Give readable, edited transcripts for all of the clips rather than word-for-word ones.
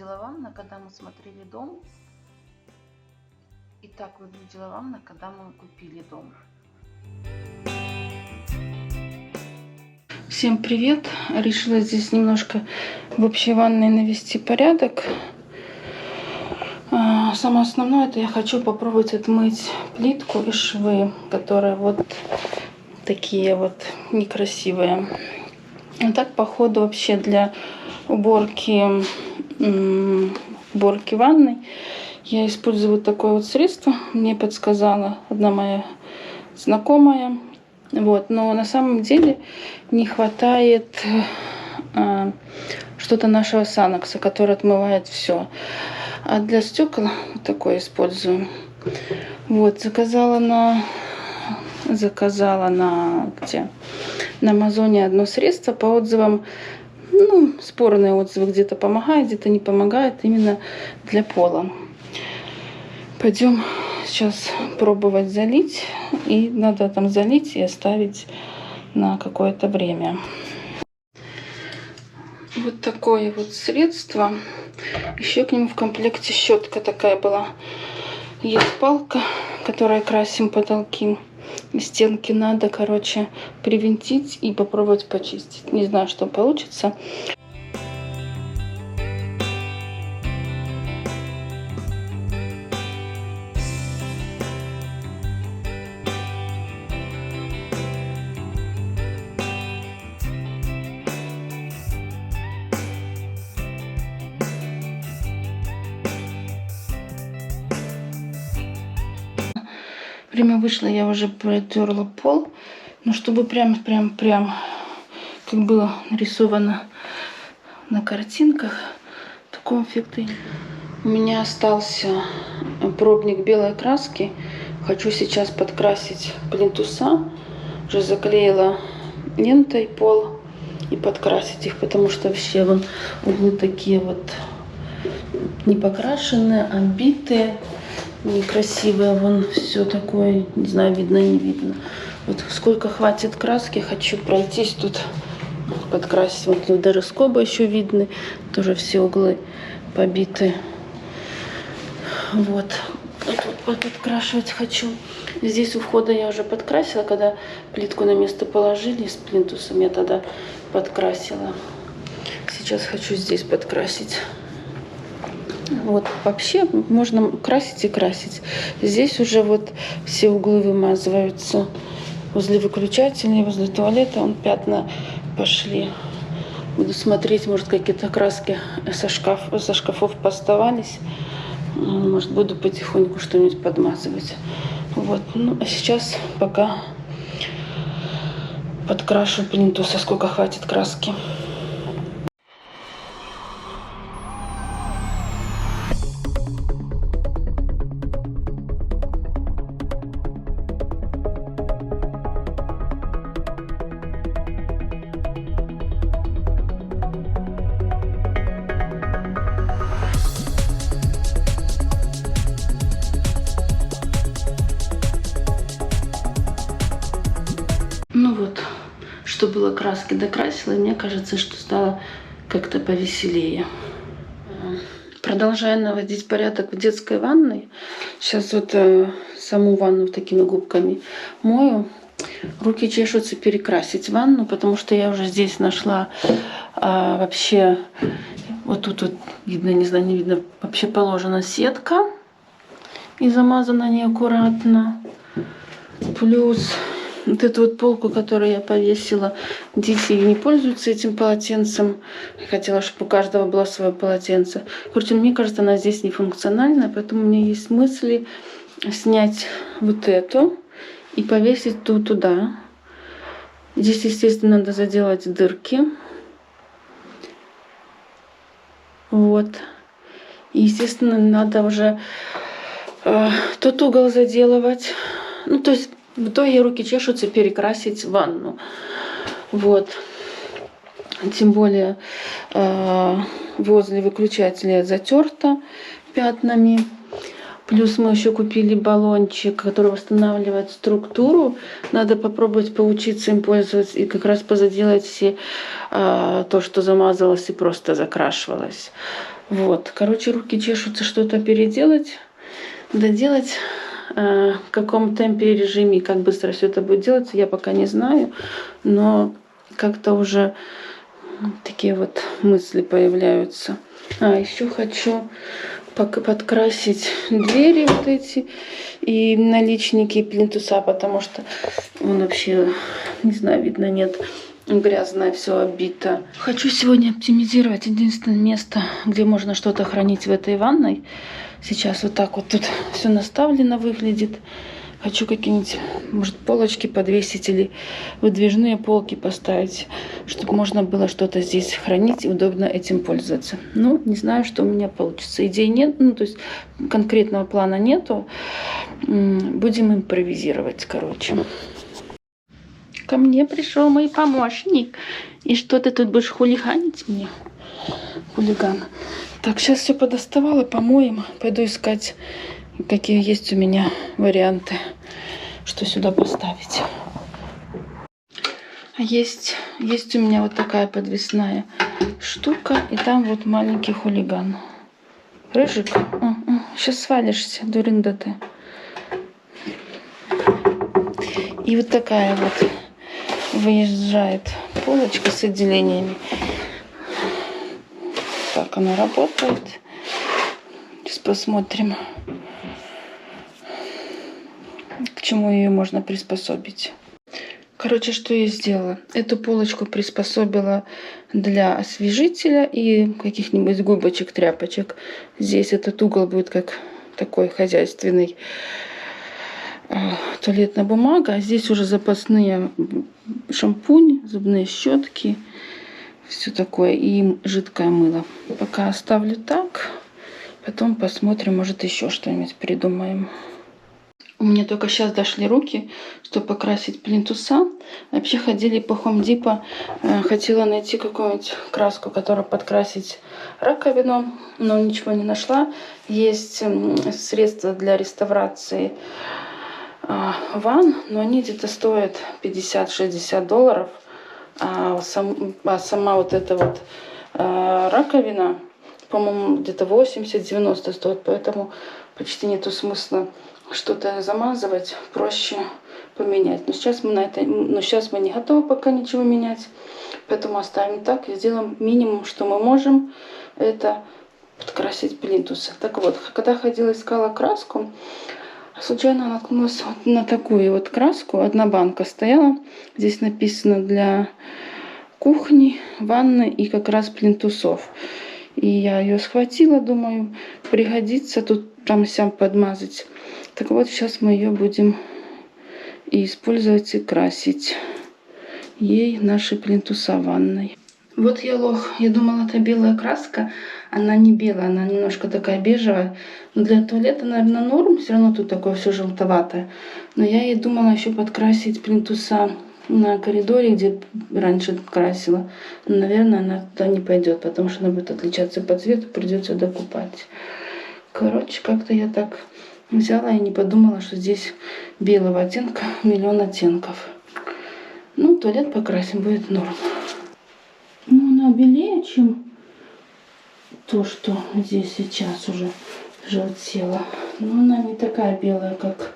выглядела ванна, когда мы смотрели дом, и так выглядела ванна, когда мы купили дом. Всем привет! Решила здесь немножко в общей ванной навести порядок. Самое основное, это я хочу попробовать отмыть плитку и швы, которые вот такие вот некрасивые. А так, походу, вообще для уборки ванной я использую вот такое вот средство. Мне подсказала одна моя знакомая. Вот, но на самом деле не хватает что-то нашего Санокса, который отмывает все. А для стекол вот такое использую. Вот, заказала на Амазоне одно средство по отзывам. Ну, спорные отзывы, где-то помогает, где-то не помогает, именно для пола. Пойдем сейчас пробовать залить. И надо там залить и оставить на какое-то время. Вот такое вот средство. Еще к нему в комплекте щетка такая была. Есть палка, которой красим потолки. И стенки надо, короче, привинтить и попробовать почистить. Не знаю, что получится. Время вышло, я уже протерла пол. Но чтобы прям, как было нарисовано на картинках, такого эффекта нет. У меня остался пробник белой краски. Хочу сейчас подкрасить плинтуса. Уже заклеила лентой пол и подкрасить их, потому что вообще вон углы такие вот не покрашенные, а битые. Некрасивое, вон все такое, не знаю, видно, не видно. Вот сколько хватит краски, хочу пройтись тут, подкрасить. Вот тут даже скобы еще видны, тоже все углы побиты. Вот, подкрашивать хочу. Здесь у входа я уже подкрасила, когда плитку на место положили с плинтусом, я тогда подкрасила. Сейчас хочу здесь подкрасить. Вот, вообще можно красить и красить. Здесь уже вот все углы вымазываются. Возле выключателя, возле туалета вон пятна пошли. Буду смотреть, может, какие-то краски со шкафов поставались. Может, буду потихоньку что-нибудь подмазывать. Вот, ну, а сейчас пока подкрашу плинтуса, сколько хватит краски. Ну вот, что было краски докрасила, и мне кажется, что стало как-то повеселее. Продолжаю наводить порядок в детской ванной. Сейчас вот саму ванну такими губками мою. Руки чешутся перекрасить ванну, потому что я уже здесь нашла вообще, вот тут вот видно, не знаю, не видно, вообще положена сетка и замазана неаккуратно. Плюс вот эту вот полку, которую я повесила, дети не пользуются этим полотенцем. Я хотела, чтобы у каждого было свое полотенце. Короче, мне кажется, она здесь нефункциональная, поэтому у меня есть мысли снять вот эту и повесить туда. Здесь, естественно, надо заделать дырки. Вот. И, естественно, надо уже тот угол заделывать. Ну, то есть в итоге руки чешутся перекрасить ванну. Вот. Тем более возле выключателя затерто пятнами. Плюс мы еще купили баллончик, который восстанавливает структуру. Надо попробовать поучиться им пользоваться и как раз позаделать все то, что замазалось и просто закрашивалось. Вот. Короче, руки чешутся что-то переделать, доделать. В каком темпе и режиме, как быстро все это будет делаться, я пока не знаю. Но как-то уже такие вот мысли появляются. Еще хочу подкрасить двери вот эти и наличники, и плинтуса, потому что он вообще, не знаю, видно, нет, грязное, все обито. Хочу сегодня оптимизировать единственное место, где можно что-то хранить в этой ванной. Сейчас вот так вот тут все наставлено выглядит. Хочу какие-нибудь, может, полочки подвесить или выдвижные полки поставить, чтобы можно было что-то здесь хранить и удобно этим пользоваться. Ну, не знаю, что у меня получится. Идей нет, ну, то есть конкретного плана нету. Будем импровизировать, короче. Ко мне пришел мой помощник. И что ты тут будешь хулиганить мне? Хулиган. Так, сейчас все подоставала, помоем. Пойду искать, какие есть у меня варианты, что сюда поставить. Есть у меня вот такая подвесная штука. И там вот маленький хулиган. Рыжик. Сейчас свалишься, дурында ты. И вот такая вот выезжает полочка с отделениями. Так она работает. Сейчас посмотрим, к чему ее можно приспособить. Короче, что я сделала? Эту полочку приспособила для освежителя и каких-нибудь губочек, тряпочек. Здесь этот угол будет как такой хозяйственный. Туалетная бумага. А здесь уже запасные шампунь, зубные щетки. Все такое. И жидкое мыло. Пока оставлю так. Потом посмотрим, может, еще что-нибудь придумаем. У меня только сейчас дошли руки, чтобы покрасить плинтуса. Вообще ходили по Home Depot. Хотела найти какую-нибудь краску, которую подкрасить раковину, но ничего не нашла. Есть средства для реставрации ванн, но они где-то стоят $50-60. А сама вот эта вот раковина, по-моему, где-то 80-90 стоит, поэтому почти нету смысла что-то замазывать, проще поменять. Но сейчас мы не готовы пока ничего менять, поэтому оставим так и сделаем минимум, что мы можем, это подкрасить плинтусы. Так вот, когда ходила искала краску, случайно наткнулась вот на такую вот краску. Одна банка стояла, здесь написано для кухни, ванны и как раз плинтусов. И я ее схватила, думаю, пригодится тут там-сям подмазать. Так вот, сейчас мы ее будем и использовать, и красить ей наши плинтуса ванной. Вот я лох. Я думала, это белая краска. Она не белая, она немножко такая бежевая. Но для туалета, наверное, норм. Все равно тут такое все желтоватое. Но я ей думала еще подкрасить плинтуса на коридоре, где раньше красила. Но, наверное, она туда не пойдет, потому что она будет отличаться по цвету, придется докупать. Короче, как-то я так взяла и не подумала, что здесь белого оттенка миллион оттенков. Ну, туалет покрасим, будет норм. Ну, она белее, чем то, что здесь сейчас уже желтело. Но она не такая белая, как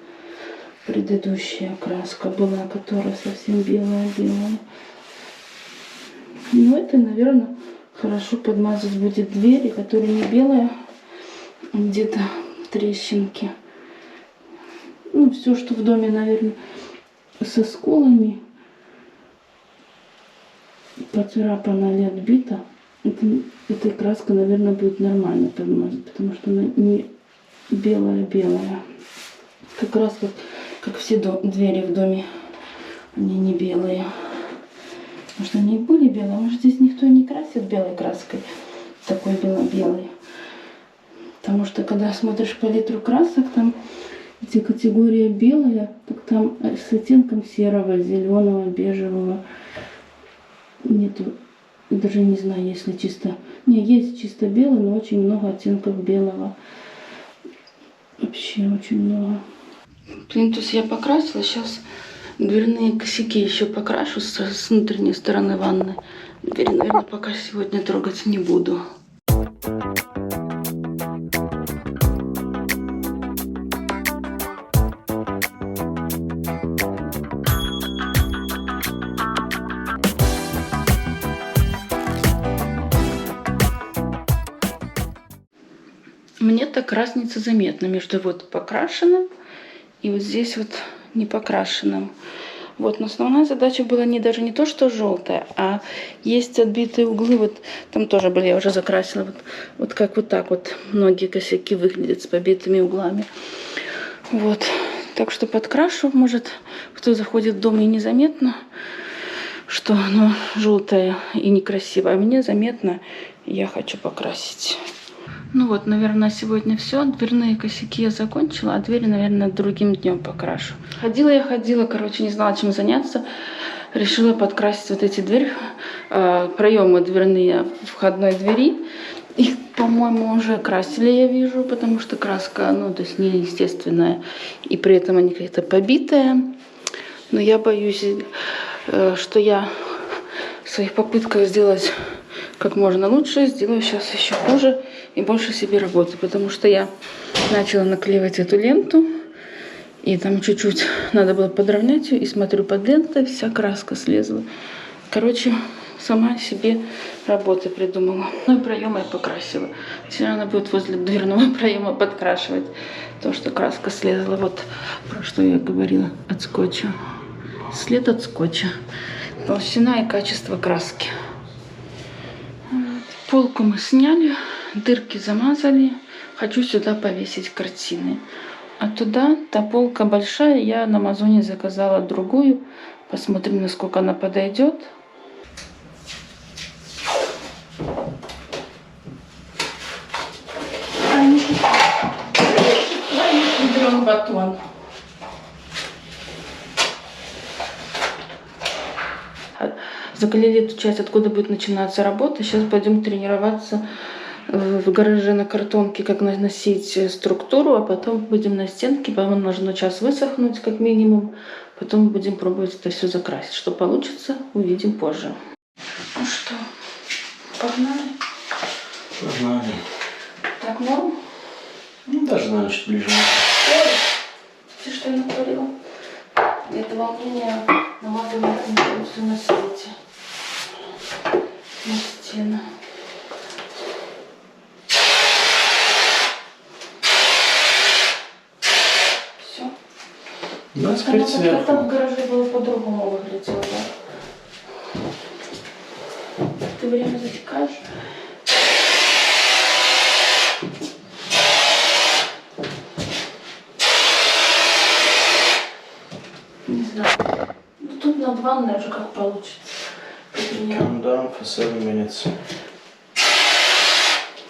предыдущая краска была, которая совсем белая-белая. Ну, это, наверное, хорошо подмазать будет двери, которые не белые, где-то трещинки. Ну, все, что в доме, наверное, со сколами, поцарапано или отбито, эта краска, наверное, будет нормально подмазать, потому что она не белая-белая. Как раз вот, как все двери в доме, они не белые. Потому что они были белые, может, здесь никто не красит белой краской, такой белой. Потому что, когда смотришь палитру красок, там эти категории белая, так там с оттенком серого, зеленого, бежевого. Нету, даже не знаю, если чисто... Не, есть чисто белый, но очень много оттенков белого. Вообще очень много. Плинтус я покрасила. Сейчас дверные косяки еще покрашу с внутренней стороны ванны. Двери, наверное, пока сегодня трогать не буду. Мне так разница заметна между вот покрашенным и вот здесь вот не покрашенным. Вот, но основная задача была даже не то, что желтая, а есть отбитые углы, вот там тоже были, я уже закрасила, вот как вот так вот многие косяки выглядят с побитыми углами. Вот, так что подкрашу, может, кто заходит в дом и незаметно, что оно желтое и некрасивое, а мне заметно, я хочу покрасить. Ну вот, наверное, сегодня все. Дверные косяки я закончила, а двери, наверное, другим днем покрашу. Ходила, короче, не знала, чем заняться. Решила подкрасить вот эти проемы дверные входной двери. Их, по-моему, уже красили, я вижу, потому что краска, ну, то есть неестественная. И при этом они как-то побитые. Но я боюсь, что я в своих попытках сделать как можно лучше, сделаю сейчас еще хуже и больше себе работы, потому что я начала наклеивать эту ленту, и там чуть-чуть надо было подровнять ее, и смотрю, под лентой вся краска слезла. Короче, сама себе работы придумала. Ну и проемы я покрасила. Теперь она будет возле дверного проема подкрашивать то, что краска слезла. Вот про что я говорила, от скотча. След от скотча. Толщина и качество краски. Полку мы сняли, дырки замазали. Хочу сюда повесить картины. А туда, та полка большая, я на Амазоне заказала другую. Посмотрим, насколько она подойдет. Берем батон. Заклеили эту часть, откуда будет начинаться работа. Сейчас пойдем тренироваться в гараже на картонке, как наносить структуру, а потом будем на стенке. По-моему, должно час высохнуть как минимум. Потом будем пробовать это все закрасить. Что получится, увидим позже. Ну что, погнали? Погнали. Так, норм? Ну, даже, наверное, чуть ближе. Ой, ты что я натворила? Это волнение намазано все на свете. На стену. Все. Да, теперь сверху. Там в гараже было по-другому выглядело, да? Ты время затекаешь? Не знаю. Ну, тут над ванной уже как получится. Count down for 7 minutes.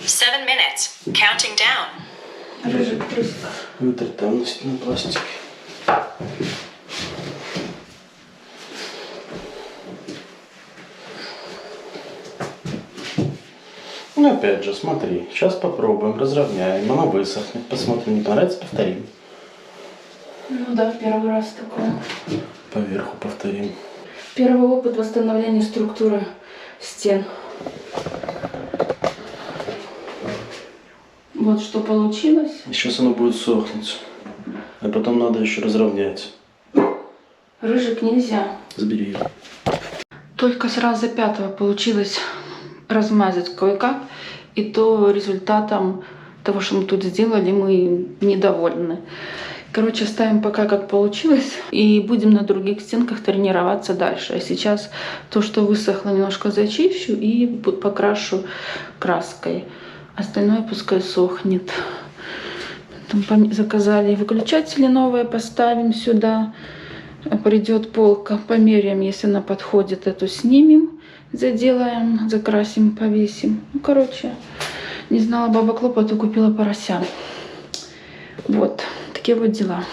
7 minutes. Counting down. Рыжик прыск. Вытрать там на пластике. Ну, опять же, смотри. Сейчас попробуем, разровняем. Оно высохнет. Посмотрим, не понравится, повторим. Ну да, первый раз такое. Поверху повторим. Первый опыт восстановления структуры стен. Вот что получилось. Сейчас оно будет сохнуть. А потом надо еще разровнять. Рыжик нельзя. Забери его. Только с раза пятого получилось размазать кое-как. И то результатом того, что мы тут сделали, мы недовольны. Короче, ставим пока как получилось. И будем на других стенках тренироваться дальше. А сейчас то, что высохло, немножко зачищу и покрашу краской. Остальное пускай сохнет. Потом заказали выключатели новые, поставим сюда. Придет полка, померяем, если она подходит, эту снимем, заделаем, закрасим, повесим. Ну, короче, не знала баба Клопа, то купила порося. Вот, такие вот дела.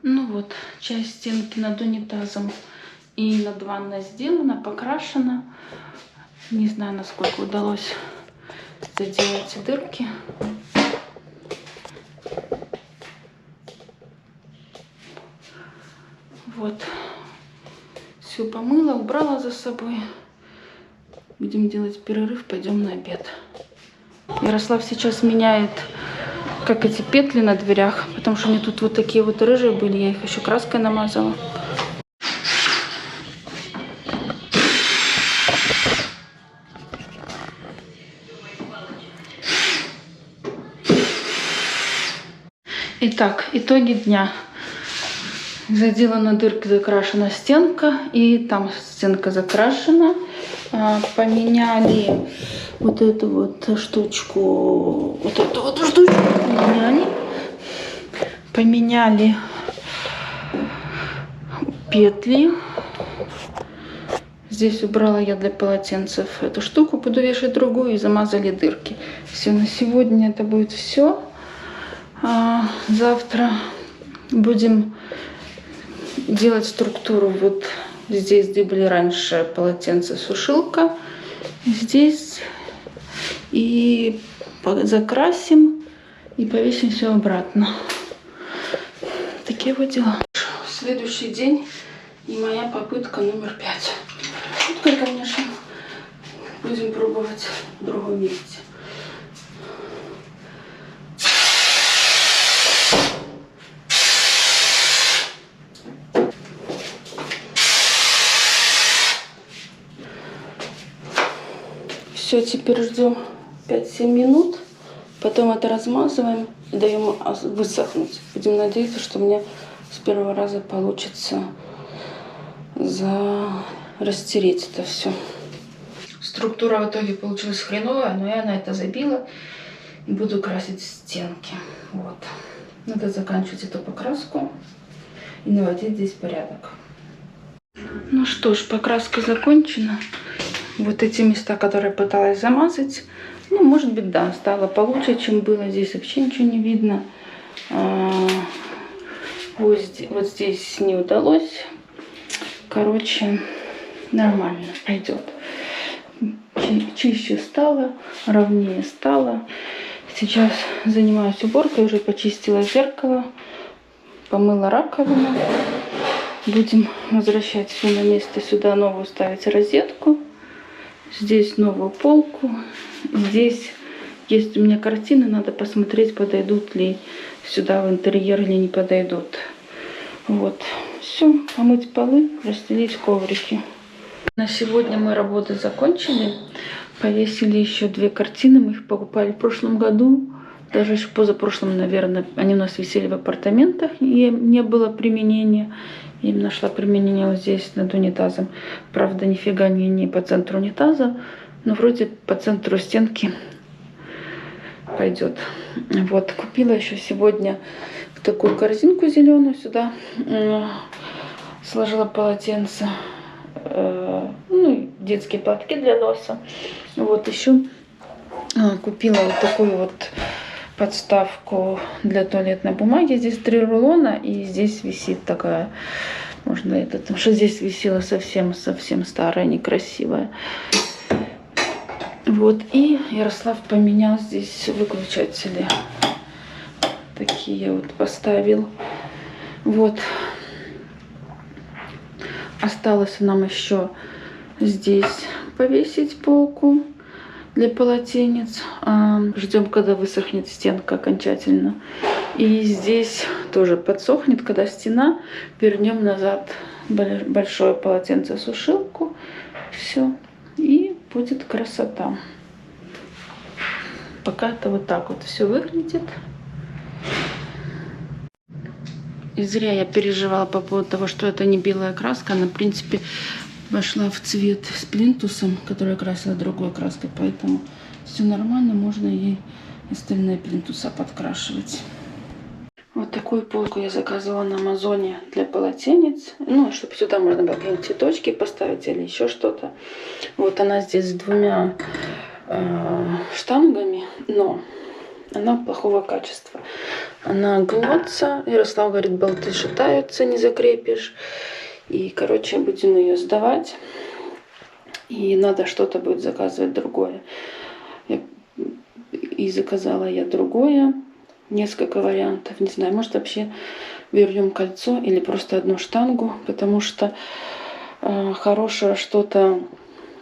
Ну вот, часть стенки над унитазом и над ванной сделана, покрашена. Не знаю, насколько удалось заделать дырки. Вот, все помыла, убрала за собой. Будем делать перерыв, пойдем на обед. Ярослав сейчас меняет, как эти петли на дверях, потому что у меня тут вот такие вот рыжие были, я их еще краской намазала. Итак, итоги дня. Заделана дырка, закрашена стенка, и там стенка закрашена. Поменяли вот эту вот штучку, поменяли петли. Здесь убрала я для полотенцев эту штуку, буду вешать другую, и замазали дырки. Все, на сегодня это будет все. Завтра будем делать структуру вот здесь, где были раньше полотенце-сушилка. Здесь. И закрасим и повесим все обратно. Такие вот дела. Следующий день и моя попытка номер 5. Теперь, конечно, будем пробовать в другом месте. Все, теперь ждем 5-7 минут, потом это размазываем и даем высохнуть. Будем надеяться, что у меня с первого раза получится растереть это все. Структура в итоге получилась хреновая, но я на это забила и буду красить стенки. Вот. Надо заканчивать эту покраску и наводить здесь порядок. Ну что ж, покраска закончена. Вот эти места, которые пыталась замазать, ну, может быть, да, стало получше, чем было. Здесь вообще ничего не видно. Вот здесь не удалось. Короче, нормально пойдет. Чище стало, ровнее стало. Сейчас занимаюсь уборкой, уже почистила зеркало, помыла раковину. Будем возвращать все на место, сюда новую ставить розетку. Здесь новую полку. Здесь есть у меня картины, надо посмотреть, подойдут ли сюда в интерьер или не подойдут. Вот. Все, помыть полы, расстелить коврики. На сегодня мы работы закончили. Повесили еще 2 картины. Мы их покупали в прошлом году. Даже еще позапрошлом, наверное. Они у нас висели в апартаментах. И не было применения. Я им нашла применение вот здесь, над унитазом. Правда, нифига не по центру унитаза. Но вроде по центру стенки пойдет. Вот, купила еще сегодня такую корзинку зеленую сюда. Сложила полотенце. Ну, детские платки для носа. Вот еще купила вот такую вот подставку для туалетной бумаги. Здесь 3 рулона, и здесь висит такая, можно это, потому что здесь висела совсем старая, некрасивая. Вот, и Ярослав поменял здесь выключатели. Такие вот поставил. Вот. Осталось нам еще здесь повесить полку для полотенец. Ждем, когда высохнет стенка окончательно. И здесь тоже подсохнет, когда стена. Вернем назад большое полотенце-сушилку. Все. И будет красота. Пока это вот так вот все выглядит. И зря я переживала по поводу того, что это не белая краска. Она, в принципе, вошла в цвет с плинтусом, который красила другой краской. Поэтому все нормально, можно ей остальные плинтуса подкрашивать. Вот такую полку я заказывала на Амазоне для полотенец. Ну, чтобы сюда можно было какие-нибудь цветочки поставить или еще что-то. Вот она здесь с 2 штангами, но она плохого качества. Она гнется. Ярослав говорит, болты шатаются, не закрепишь. И, короче, будем ее сдавать. И надо что-то будет заказывать другое. И заказала я другое. Несколько вариантов. Не знаю, может вообще вернем кольцо или просто одну штангу. Потому что хорошее что-то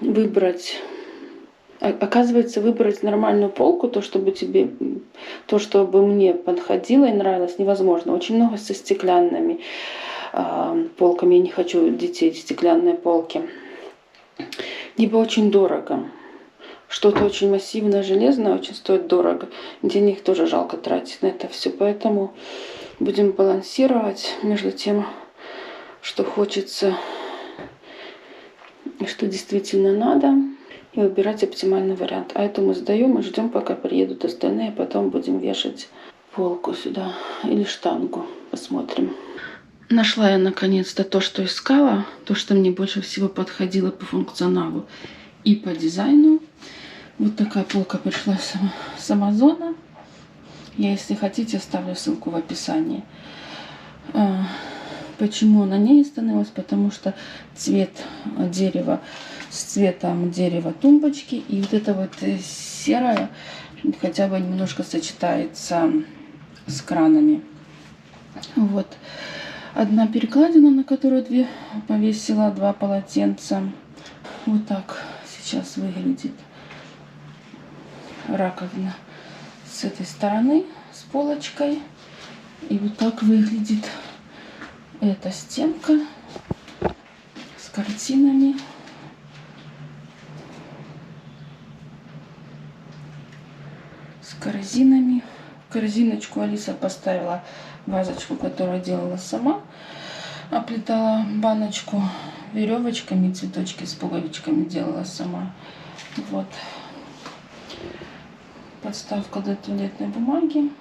выбрать. Оказывается, выбрать нормальную полку, то, чтобы мне подходило и нравилось, невозможно. Очень много со стеклянными полками. Я не хочу детей стеклянные полки. Либо очень дорого. Что-то очень массивное, железное, очень стоит дорого. Денег тоже жалко тратить на это все. Поэтому будем балансировать между тем, что хочется и что действительно надо. И выбирать оптимальный вариант. А это мы сдаем и ждем, пока приедут остальные. Потом будем вешать полку сюда или штангу. Посмотрим. Нашла я наконец-то то, что искала. То, что мне больше всего подходило по функционалу и по дизайну. Вот такая полка пришла с Амазона. Я, если хотите, оставлю ссылку в описании. Почему на ней остановилась? Потому что цвет дерева с цветом дерева тумбочки. И вот это вот серое хотя бы немножко сочетается с кранами. Вот. Одна перекладина, на которую повесила 2 полотенца. Вот так сейчас выглядит раковина с этой стороны, с полочкой. И вот так выглядит эта стенка с картинами. С корзинами. В корзиночку Алиса поставила вазочку, которую делала сама. Оплетала баночку веревочками, цветочки с пуговичками делала сама. Вот. Подставка для туалетной бумаги.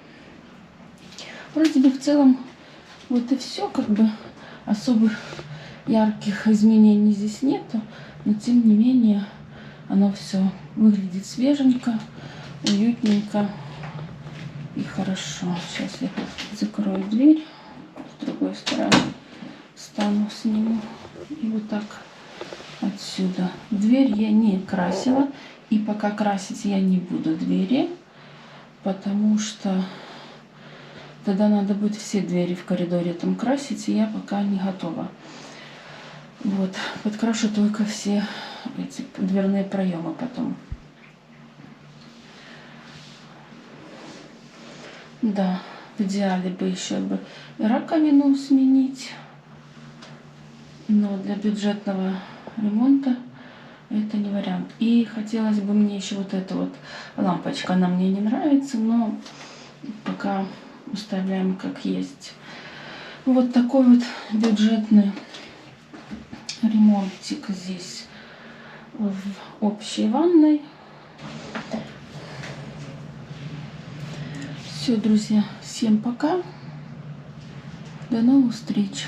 Вроде бы в целом вот и все, как бы особых ярких изменений здесь нету, но тем не менее оно все выглядит свеженько, уютненько и хорошо. Сейчас я закрою дверь, с другой стороны стану, сниму и вот так отсюда. Дверь я не красила, и пока красить я не буду двери, потому что тогда надо будет все двери в коридоре там красить, и я пока не готова. Вот, подкрашу только все эти дверные проемы потом. Да, в идеале бы еще бы раковину сменить, но для бюджетного ремонта это не вариант. И хотелось бы мне еще вот эта вот лампочка, она мне не нравится, но пока оставляем как есть. Вот такой вот бюджетный ремонтик здесь в общей ванной. Все, друзья, всем пока. До новых встреч.